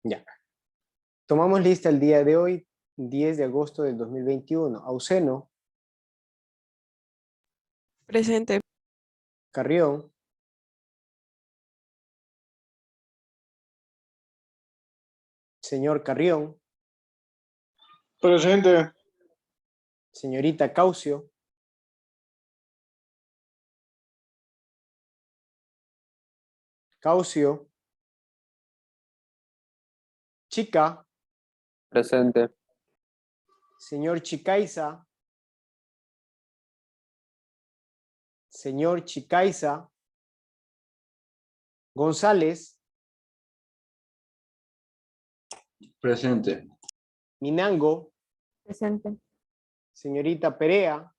Ya. Tomamos lista el día de hoy, 10 de agosto del 2021. Auseno. Presente. Carrión. Señor Carrión. Presente. Señorita Caucio. Caucio. Chica. Presente. Señor Chicaiza. Señor Chicaiza. González. Presente. Minango. Presente. Señorita Perea.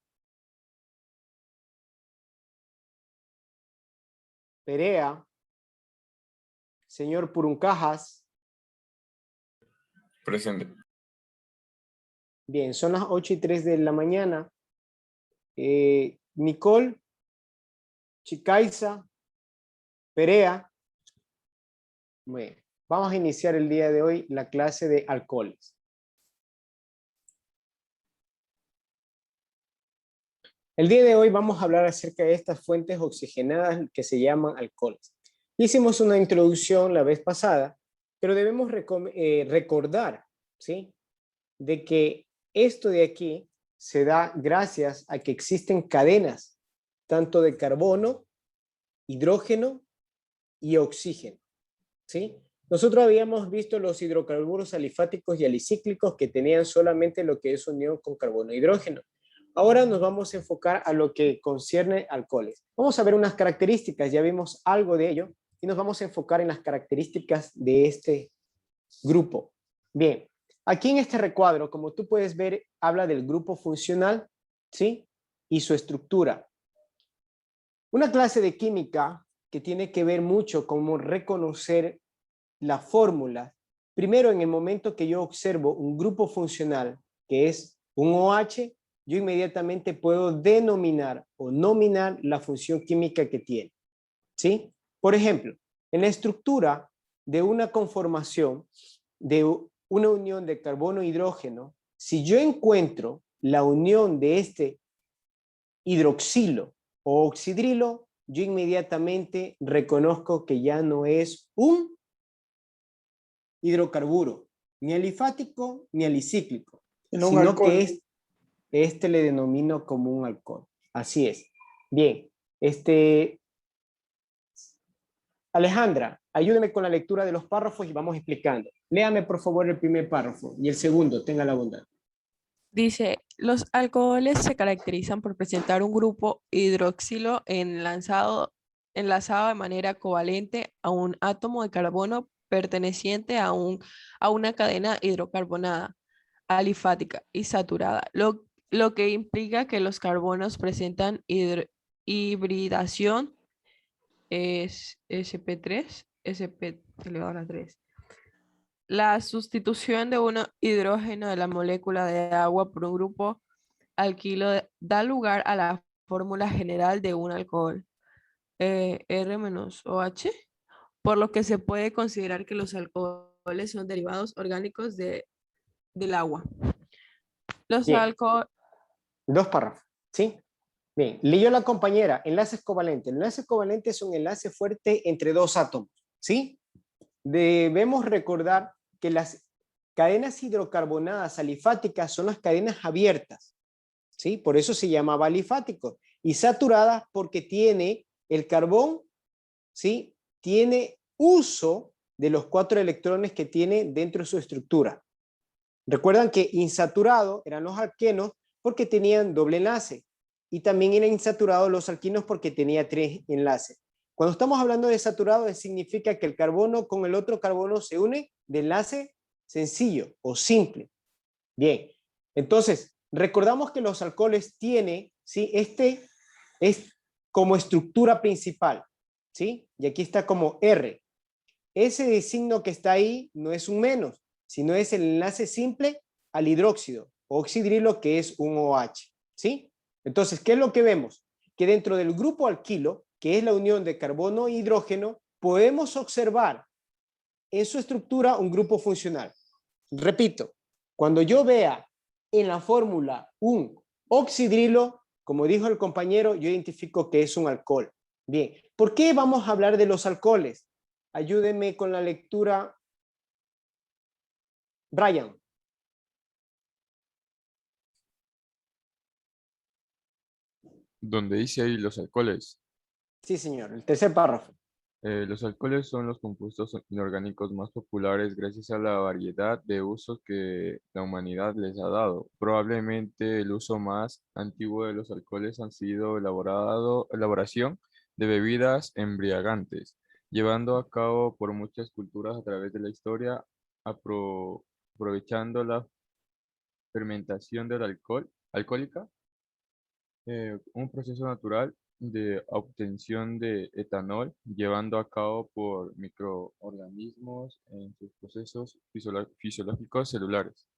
Perea. Señor Puruncajas. Presente. Bien, son las 8:03 de la mañana. Nicole, Chicaiza, Perea. Bueno, vamos a iniciar el día de hoy la clase de alcoholes. El día de hoy vamos a hablar acerca de estas fuentes oxigenadas que se llaman alcoholes. Hicimos una introducción la vez pasada, pero debemos recordar, ¿sí?, de que esto de aquí se da gracias a que existen cadenas, tanto de carbono, hidrógeno y oxígeno, ¿sí? Nosotros habíamos visto los hidrocarburos alifáticos y alicíclicos que tenían solamente lo que es unión con carbono e hidrógeno. Ahora nos vamos a enfocar a lo que concierne alcoholes. Vamos a ver unas características, ya vimos algo de ello, y nos vamos a enfocar en las características de este grupo. Bien, aquí en este recuadro, como tú puedes ver, habla del grupo funcional, ¿sí?, y su estructura. Una clase de química que tiene que ver mucho con reconocer la fórmula. Primero, en el momento que yo observo un grupo funcional, que es un OH, yo inmediatamente puedo denominar o nominar la función química que tiene, ¿sí? Por ejemplo, en la estructura de una conformación de una unión de carbono e hidrógeno, si yo encuentro la unión de este hidroxilo o oxidrilo, yo inmediatamente reconozco que ya no es un hidrocarburo, ni alifático ni alicíclico, sino que este le denomino como un alcohol. Así es. Bien, Alejandra, ayúdeme con la lectura de los párrafos y vamos explicando. Léame por favor el primer párrafo y el segundo, tenga la bondad. Dice, los alcoholes se caracterizan por presentar un grupo hidroxilo enlazado de manera covalente a un átomo de carbono perteneciente a una cadena hidrocarbonada, alifática y saturada, lo que implica que los carbonos presentan hibridación es sp3, sp elevado a la 3. La sustitución de un hidrógeno de la molécula de agua por un grupo alquilo da lugar a la fórmula general de un alcohol, R-OH, por lo que se puede considerar que los alcoholes son derivados orgánicos del agua. Los Bien, alcoholes... dos párrafos, ¿sí? Bien, leyó la compañera, enlaces covalentes. El enlace covalente es un enlace fuerte entre dos átomos, ¿sí? Debemos recordar que las cadenas hidrocarbonadas alifáticas son las cadenas abiertas, ¿sí? Por eso se llamaba alifático. Y saturadas porque tiene el carbón, ¿sí?, tiene uso de los 4 electrones que tiene dentro de su estructura. Recuerdan que insaturado eran los alquenos porque tenían doble enlace. Y también eran insaturados los alquinos porque tenía 3 enlaces. Cuando estamos hablando de saturado, significa que el carbono con el otro carbono se une de enlace sencillo o simple. Bien, entonces, recordamos que los alcoholes tienen, ¿sí?, este es como estructura principal, ¿sí? Y aquí está como R. Ese signo que está ahí no es un menos, sino es el enlace simple al hidróxido o oxidrilo, que es un OH, ¿sí? Entonces, ¿qué es lo que vemos? Que dentro del grupo alquilo, que es la unión de carbono e hidrógeno, podemos observar en su estructura un grupo funcional. Repito, cuando yo vea en la fórmula un oxidrilo, como dijo el compañero, yo identifico que es un alcohol. Bien, ¿por qué vamos a hablar de los alcoholes? Ayúdenme con la lectura. Brian. Donde dice ahí los alcoholes. Sí, señor, el tercer párrafo. Los alcoholes son los compuestos inorgánicos más populares gracias a la variedad de usos que la humanidad les ha dado. Probablemente el uso más antiguo de los alcoholes han sido elaboración de bebidas embriagantes, llevando a cabo por muchas culturas a través de la historia, aprovechando la fermentación del alcohólica, un proceso natural de obtención de etanol llevando a cabo por microorganismos en sus procesos fisiológicos celulares.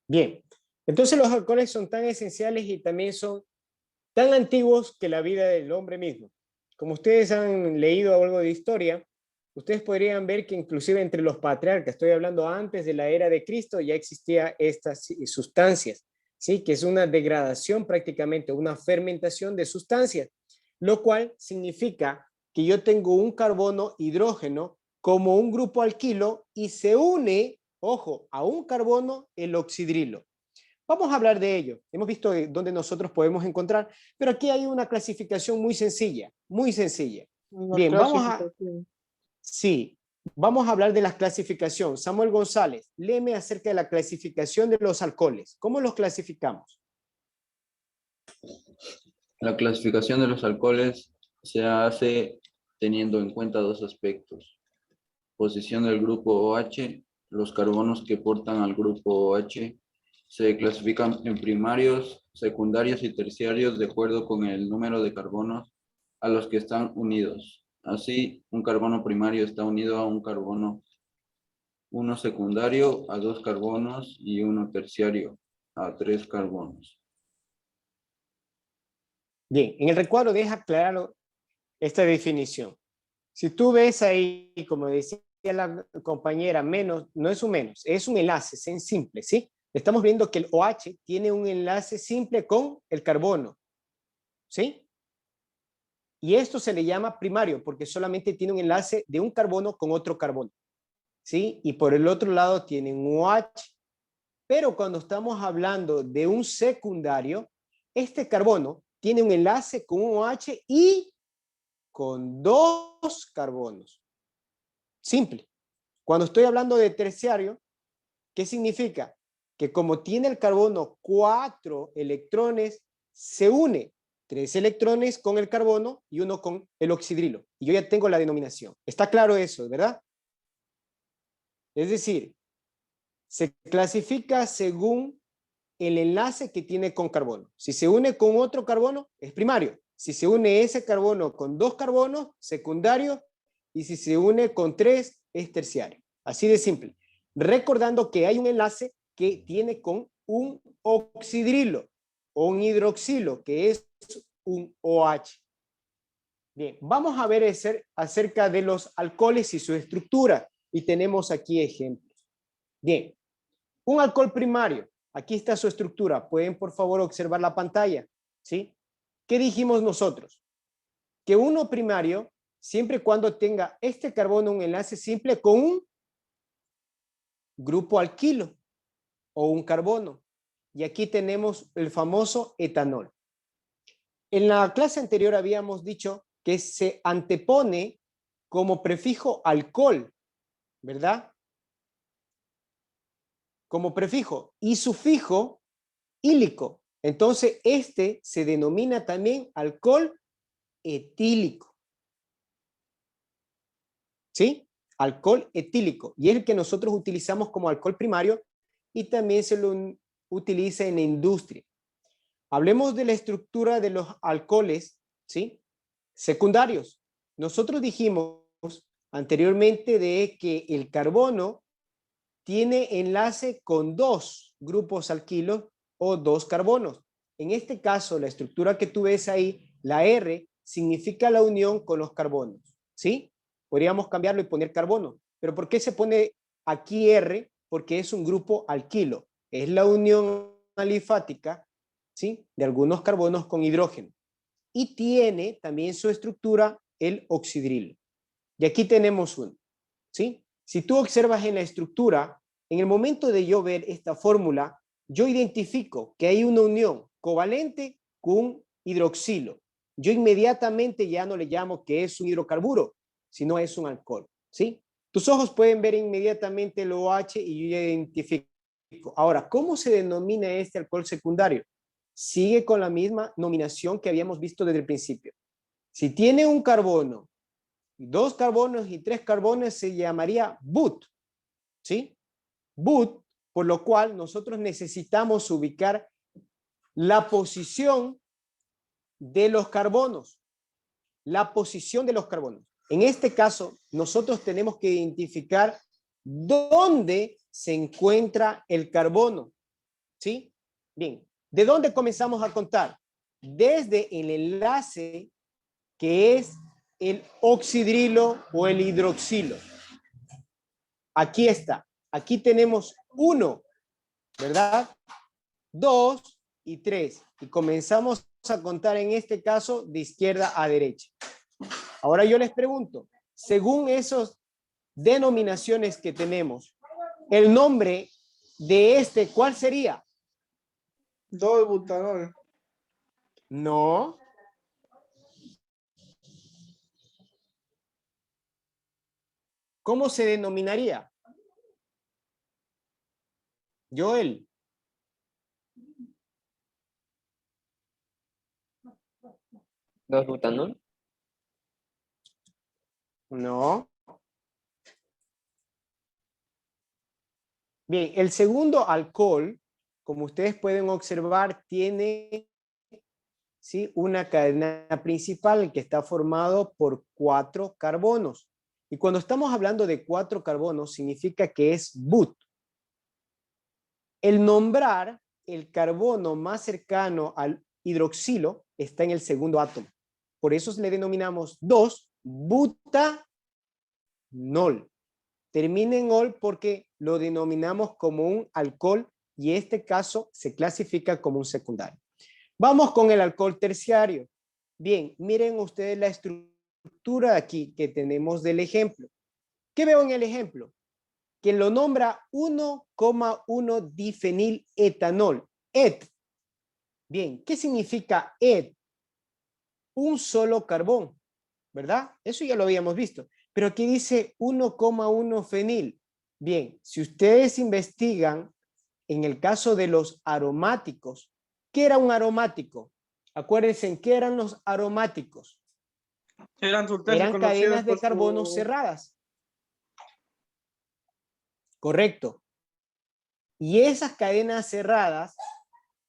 Bien, entonces los alcoholes son tan esenciales y también son tan antiguos que la vida del hombre mismo. Como ustedes han leído algo de historia, ustedes podrían ver que inclusive entre los patriarcas, estoy hablando antes de la era de Cristo, ya existía estas sustancias, ¿sí? Que es una degradación prácticamente, una fermentación de sustancias, lo cual significa que yo tengo un carbono hidrógeno como un grupo alquilo y se une, ojo, a un carbono el oxidrilo. Vamos a hablar de ello. Hemos visto dónde nosotros podemos encontrar, pero aquí hay una clasificación muy sencilla, muy sencilla. Bien, vamos a hablar de la clasificación. Samuel González, léeme acerca de la clasificación de los alcoholes. ¿Cómo los clasificamos? La clasificación de los alcoholes se hace teniendo en cuenta dos aspectos. Posición del grupo OH, los carbonos que portan al grupo OH se clasifican en primarios, secundarios y terciarios de acuerdo con el número de carbonos a los que están unidos. Así, un carbono primario está unido a un carbono, uno secundario a 2 carbonos y uno terciario a 3 carbonos. Bien, en el recuadro deja claro esta definición. Si tú ves ahí, como decía la compañera, menos, no es un menos, es un enlace, es en simple, ¿sí? Estamos viendo que el OH tiene un enlace simple con el carbono, ¿sí? Y esto se le llama primario porque solamente tiene un enlace de un carbono con otro carbono, ¿sí? Y por el otro lado tiene un OH. Pero cuando estamos hablando de un secundario, este carbono tiene un enlace con un OH y con 2 carbonos. Simple. Cuando estoy hablando de terciario, ¿qué significa? Que como tiene el carbono 4 electrones, se une 3 electrones con el carbono y 1 con el oxidrilo. Y yo ya tengo la denominación. ¿Está claro eso, verdad? Es decir, se clasifica según el enlace que tiene con carbono. Si se une con otro carbono, es primario. Si se une ese carbono con 2 carbonos, secundario. Y si se une con 3, es terciario. Así de simple. Recordando que hay un enlace que tiene con un oxidrilo o un hidroxilo, que es un OH. Bien, vamos a ver acerca de los alcoholes y su estructura. Y tenemos aquí ejemplos. Bien, un alcohol primario. Aquí está su estructura. Pueden, por favor, observar la pantalla. ¿Sí? ¿Qué dijimos nosotros? Que uno primario, siempre y cuando tenga este carbono un enlace simple con un grupo alquilo o un carbono. Y aquí tenemos el famoso etanol. En la clase anterior habíamos dicho que se antepone como prefijo alcohol, ¿verdad? Como prefijo y sufijo ílico. Entonces, este se denomina también alcohol etílico. ¿Sí? Alcohol etílico. Y es el que nosotros utilizamos como alcohol primario y también se lo utiliza en la industria. Hablemos de la estructura de los alcoholes, ¿sí? Secundarios. Nosotros dijimos anteriormente de que el carbono tiene enlace con 2 grupos alquilos o 2 carbonos. En este caso, la estructura que tú ves ahí, la R, significa la unión con los carbonos, ¿sí? Podríamos cambiarlo y poner carbono. ¿Pero por qué se pone aquí R? Porque es un grupo alquilo. Es la unión alifática, ¿sí? De algunos carbonos con hidrógeno. Y tiene también su estructura el oxidrilo. Y aquí tenemos uno, ¿sí? Si tú observas en la estructura, en el momento de yo ver esta fórmula, yo identifico que hay una unión covalente con un hidroxilo. Yo inmediatamente ya no le llamo que es un hidrocarburo, sino es un alcohol, ¿sí? Tus ojos pueden ver inmediatamente el OH y yo ya identifico. Ahora, ¿cómo se denomina este alcohol secundario? Sigue con la misma nominación que habíamos visto desde el principio. Si tiene un carbono, 2 carbonos y 3 carbones, se llamaría but, ¿sí? But, por lo cual nosotros necesitamos ubicar la posición de los carbonos. La posición de los carbonos. En este caso, nosotros tenemos que identificar dónde se encuentra el carbono, ¿sí? Bien, ¿de dónde comenzamos a contar? Desde el enlace que es el oxidrilo o el hidroxilo. Aquí está. Aquí tenemos 1, ¿verdad? 2 y 3. Y comenzamos a contar en este caso de izquierda a derecha. Ahora yo les pregunto, según esas denominaciones que tenemos, el nombre de este, ¿cuál sería? 2-butanol. No. ¿Cómo se denominaría? Joel. ¿2-butanol? No. Bien, el segundo alcohol, como ustedes pueden observar, tiene, ¿sí?, una cadena principal que está formado por 4 carbonos. Y cuando estamos hablando de 4 carbonos, significa que es but. El nombrar el carbono más cercano al hidroxilo está en el segundo átomo. Por eso le denominamos 2-butanol. Termina en ol porque lo denominamos como un alcohol y en este caso se clasifica como un secundario. Vamos con el alcohol terciario. Bien, miren ustedes la estructura aquí que tenemos del ejemplo. ¿Qué veo en el ejemplo? Que lo nombra 1,1 difeniletanol, ET. Bien, ¿qué significa ET? Un solo carbón, ¿verdad? Eso ya lo habíamos visto. Pero aquí dice 1,1 fenil. Bien, si ustedes investigan en el caso de los aromáticos, ¿qué era un aromático? Acuérdense, ¿qué eran los aromáticos? Eran sustancias Eran conocidas cadenas de por carbono su- cerradas. Correcto. Y esas cadenas cerradas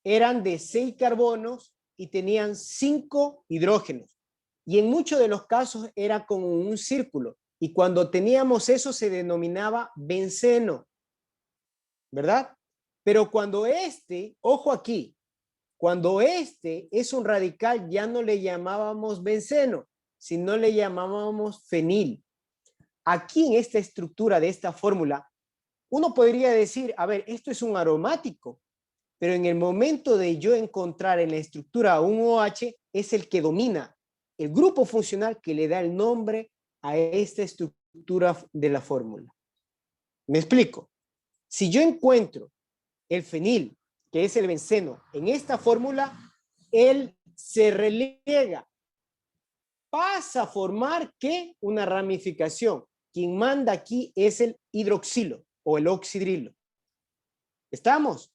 eran de 6 carbonos y tenían 5 hidrógenos. Y en muchos de los casos era como un círculo. Y cuando teníamos eso se denominaba benceno, ¿verdad? Pero cuando ojo aquí, cuando es un radical ya no le llamábamos benceno, sino le llamábamos fenil. Aquí en esta estructura de esta fórmula, uno podría decir, a ver, esto es un aromático, pero en el momento de yo encontrar en la estructura un OH, es el que domina el grupo funcional que le da el nombre a esta estructura de la fórmula. ¿Me explico? Si yo encuentro el fenil, que es el benceno, en esta fórmula, él se relega, pasa a formar ¿qué? Una ramificación. Quien manda aquí es el hidroxilo o el oxidrilo. ¿Estamos?